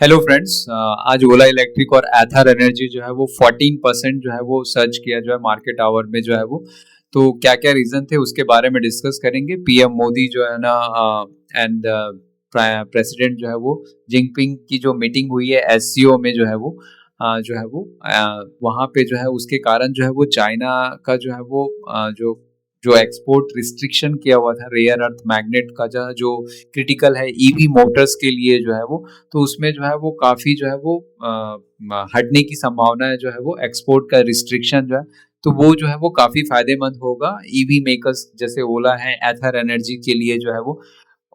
Hello friends, आज ओला electric और एथर energy जो है वो 14% जो है वो सर्च किया जो है मार्केट आवर में जो है वो। तो क्या क्या रीजन थे उसके बारे में डिस्कस करेंगे। पीएम मोदी जो है ना एंड प्रेसिडेंट जो है वो जिनपिंग की जो मीटिंग हुई है एससीओ में जो है वो जो है वो वहाँ पे जो है उसके कारण जो है वो चाइना का जो है वो जो जो एक्सपोर्ट रिस्ट्रिक्शन किया हुआ था रेयर अर्थ मैग्नेट का जो क्रिटिकल है ईवी मोटर्स के लिए जो है वो, तो उसमें जो है वो काफ़ी जो है वो हटने की संभावना है जो है वो एक्सपोर्ट का रिस्ट्रिक्शन जो है। तो वो जो है वो काफ़ी फायदेमंद होगा ईवी मेकर्स जैसे ओला है एथर एनर्जी के लिए जो है वो।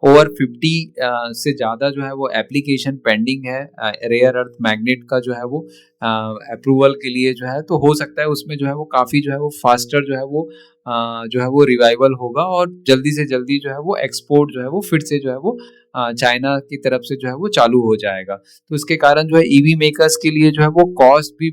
ओवर 50 से ज़्यादा जो है वो एप्लीकेशन पेंडिंग है रेयर अर्थ मैग्नेट का जो है वो अप्रूवल के लिए जो है। तो हो सकता है उसमें जो है वो काफ़ी जो है वो फास्टर जो है वो रिवाइवल होगा और जल्दी से जल्दी जो है वो एक्सपोर्ट जो है वो फिर से जो है वो चाइना की तरफ से जो है वो चालू हो जाएगा। तो इसके कारण जो है ईवी मेकर्स के लिए जो है वो कॉस्ट भी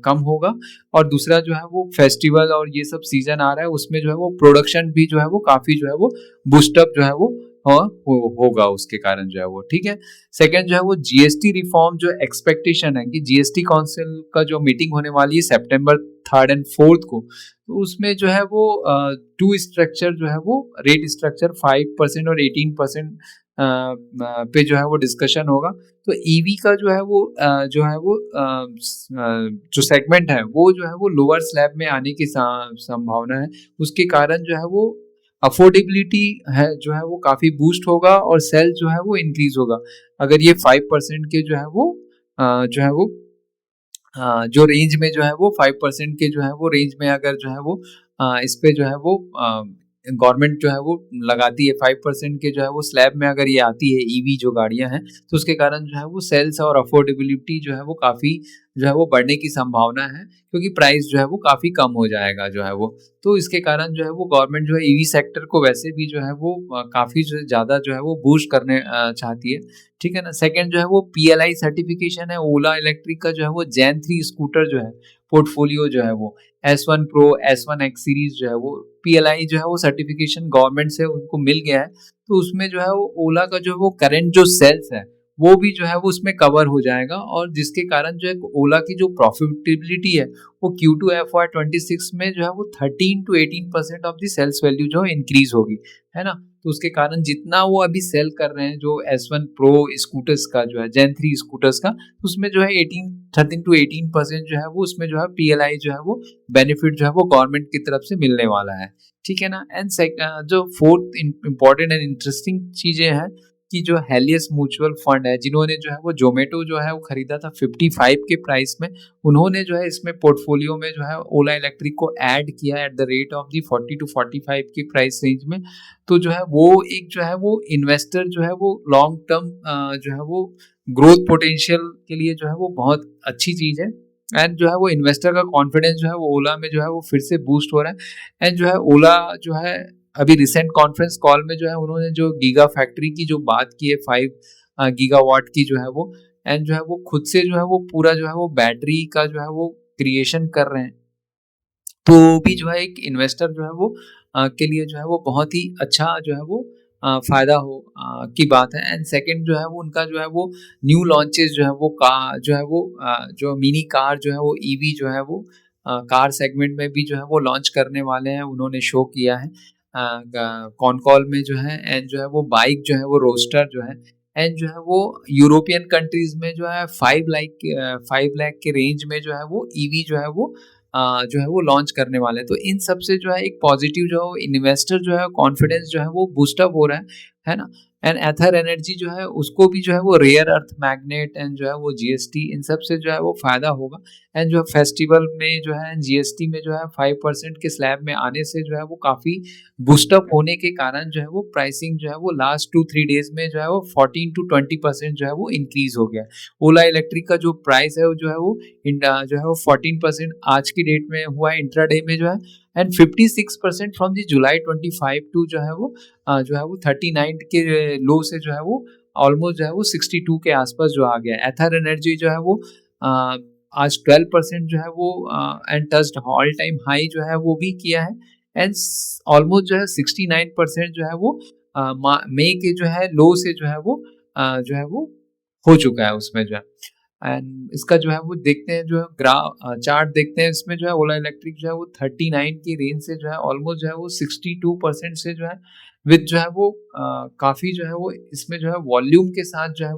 कम होगा। और दूसरा जो है वो फेस्टिवल और ये सब सीजन आ रहा है उसमें जो है वो प्रोडक्शन भी जो है वो काफ़ी जो है वो बूस्टअप जो है वो होगा उसके कारण जो है वो। ठीक है। सेकंड जो है वो जीएसटी रिफॉर्म जो एक्सपेक्टेशन है कि जीएसटी काउंसिल का जो मीटिंग होने वाली है सितंबर 3 एंड 4 को, तो उसमें जो है वो टू स्ट्रक्चर जो है वो रेट स्ट्रक्चर 5% और 18% पे जो है वो डिस्कशन होगा। तो ईवी का जो है वो जो है वो जो सेगमेंट है वो जो है वो लोअर स्लैब में आने की संभावना है। उसके कारण जो है वो अफोर्डेबिलिटी है जो है वो काफ़ी बूस्ट होगा और सेल जो है वो इंक्रीज होगा। अगर ये 5% के जो है वो जो है वो जो रेंज में जो है वो 5% के जो है वो रेंज में अगर जो है वो इस पे जो है वो गवर्नमेंट जो है वो लगाती है 5% के जो है वो स्लैब में अगर ये आती है ईवी जो गाड़ियां हैं, तो उसके कारण जो है वो सेल्स और अफोर्डेबिलिटी जो है वो काफ़ी जो है वो बढ़ने की संभावना है, क्योंकि प्राइस जो है वो काफ़ी कम हो जाएगा जो है वो। तो इसके कारण जो है वो गवर्नमेंट जो है ईवी सेक्टर को वैसे भी जो है वो काफ़ी ज़्यादा जो है वो बूस्ट करने चाहती है। ठीक है ना। सेकंड जो है वो पीएलआई सर्टिफिकेशन है ओला इलेक्ट्रिक का जो है वो जैन 3 स्कूटर जो है पोर्टफोलियो जो है वो S1 pro S1 X series जो है वो पीएलआई जो है वो सर्टिफिकेशन गवर्नमेंट से उनको मिल गया है। तो उसमें जो है वो ओला का जो वो करंट जो सेल्स है वो भी जो है वो उसमें कवर हो जाएगा, और जिसके कारण जो है ओला की जो प्रॉफिटेबिलिटी है वो Q2 FY26 में जो है वो 13 to 18% of the sales value जो इंक्रीज होगी, है ना। तो उसके कारण जितना वो अभी सेल कर रहे हैं जो S1 प्रो स्कूटर्स का जो है जेन 3 स्कूटर्स का, उसमें जो है 13 to 18% जो है वो उसमें जो है पीएलआई जो है वो बेनिफिट जो है वो गवर्नमेंट की तरफ से मिलने वाला है। ठीक है ना। एंड जो फोर्थ इंपॉर्टेंट एंड इंटरेस्टिंग चीजें हैं कि जो हेलियस म्यूचुअल फंड है जिन्होंने जो है वो जोमेटो जो है वो खरीदा था 55 के प्राइस में, उन्होंने जो है इसमें पोर्टफोलियो में जो है ओला इलेक्ट्रिक को ऐड किया at the rate of the 40 to 45 की प्राइस रेंज में। तो जो है वो एक जो है वो इन्वेस्टर जो है वो लॉन्ग टर्म जो है वो ग्रोथ पोटेंशियल के लिए जो है वो बहुत अच्छी चीज़ है। एंड जो है वो इन्वेस्टर का कॉन्फिडेंस जो है वो ओला में जो है वो फिर से बूस्ट हो रहा है। एंड जो है ओला जो है अभी रिसेंट कॉन्फ्रेंस कॉल में जो है उन्होंने जो गीगा फैक्ट्री की जो बात की है 5 गीगावाट की जो है वो, एंड जो है वो खुद से जो है वो पूरा जो है वो बैटरी का जो है वो क्रिएशन कर रहे हैं। तो भी जो है एक इन्वेस्टर जो है वो के लिए जो है वो बहुत ही अच्छा जो है वो फायदा की बात है। एंड सेकंड जो है वो उनका जो है वो न्यू लॉन्चेस जो है वो कार जो है वो जो मिनी कार जो है वो ईवी जो है वो कार सेगमेंट में भी जो है वो लॉन्च करने वाले हैं, उन्होंने शो किया है कॉन कॉल में जो है। एंड जो है वो बाइक जो है वो रोस्टर जो है, एंड जो है वो यूरोपियन कंट्रीज में जो है 5 लाख के रेंज में जो है वो ईवी जो है वो जो है वो लॉन्च करने वाले हैं। तो इन सब से जो है एक पॉजिटिव जो है इन्वेस्टर जो है कॉन्फिडेंस जो है वो बूस्टअप हो रहा है ना। एंड एथर एनर्जी जो है उसको भी जो है वो रेयर अर्थ मैग्नेट एंड जो है वो जीएसटी इन सब से जो है वो फायदा होगा। एंड जो फेस्टिवल में जो है जीएसटी में जो है 5% के स्लैब में आने से जो है वो काफ़ी बूस्टअप होने के कारण जो है वो प्राइसिंग जो है वो लास्ट 2-3 डेज में जो है वो 14 to 20% जो है वो इंक्रीज हो गया है। ओला इलेक्ट्रिक का जो प्राइस है वो जो है वो जो है वो 14% आज की डेट में हुआ है इंट्राडे में जो है। And 56% from the July 25 to जो है वो 39 के लो से जो है वो ऑलमोस्ट जो है वो 62 के आसपास जो आ गया है। एथर एनर्जी जो है वो आज 12% जो है वो and touched all time high जो है वो भी किया है। एंड ऑलमोस्ट जो है 69% जो है वो मई के जो है लो से जो है वो हो चुका है उसमें जो है। एंड इसका जो है वो देखते हैं, जो है ग्राफ चार्ट देखते हैं, इसमें जो है ओला इलेक्ट्रिक जो है वो 39 की रेंज से जो है ऑलमोस्ट जो है वो 62% से जो है विद जो है वो काफ़ी जो है वो इसमें जो है वॉल्यूम के साथ जो है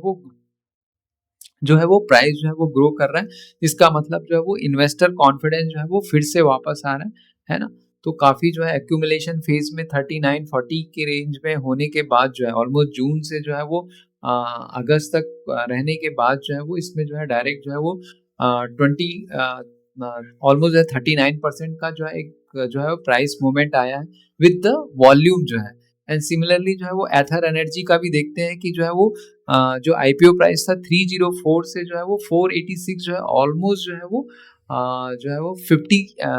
वो प्राइस जो है वो ग्रो कर रहा है। इसका मतलब जो है वो इन्वेस्टर कॉन्फिडेंस जो है वो फिर से वापस आ रहा है ना? तो काफ़ी जो है एक्यूमुलेशन फेज में 39-40 के रेंज में होने के बाद जो है ऑलमोस्ट जून से जो है वो अगस्त तक रहने के बाद जो है वो इसमें जो है डायरेक्ट जो है वो 20 ऑलमोस्ट 39% का जो है एक जो है प्राइस मूवमेंट आया है विद द वॉल्यूम जो है। एंड सिमिलरली जो है वो एथर एनर्जी का भी देखते हैं कि जो है वो जो आईपीओ प्राइस था 304 से जो है वो 486 जो है ऑलमोस्ट जो है वो जो है वो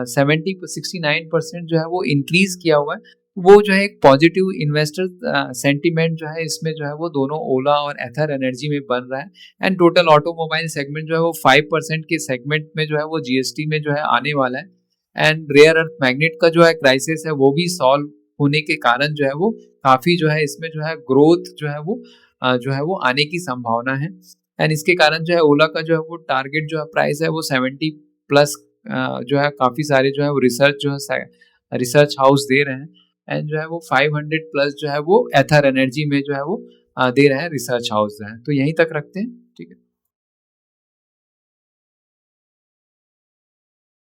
69% जो है वो इंक्रीज किया हुआ है। वो जो है एक पॉजिटिव इन्वेस्टर सेंटीमेंट जो है इसमें जो है वो दोनों ओला और एथर एनर्जी में बन रहा है। एंड टोटल ऑटोमोबाइल सेगमेंट जो है वो 5% के सेगमेंट में जो है वो जीएसटी में जो है आने वाला है। एंड रेयर अर्थ मैग्नेट का जो है क्राइसिस है वो भी सॉल्व होने के कारण जो है वो काफ़ी जो है इसमें जो है ग्रोथ जो है वो आने की संभावना है। एंड इसके कारण जो है ओला का जो है वो टारगेट जो है प्राइस है वो 70 प्लस जो है काफ़ी सारे जो है वो रिसर्च हाउस दे रहे हैं। एंड जो है वो 500 प्लस जो है वो एथर एनर्जी में जो है वो दे रहे हैं रिसर्च हाउस जो है। तो यहीं तक रखते हैं।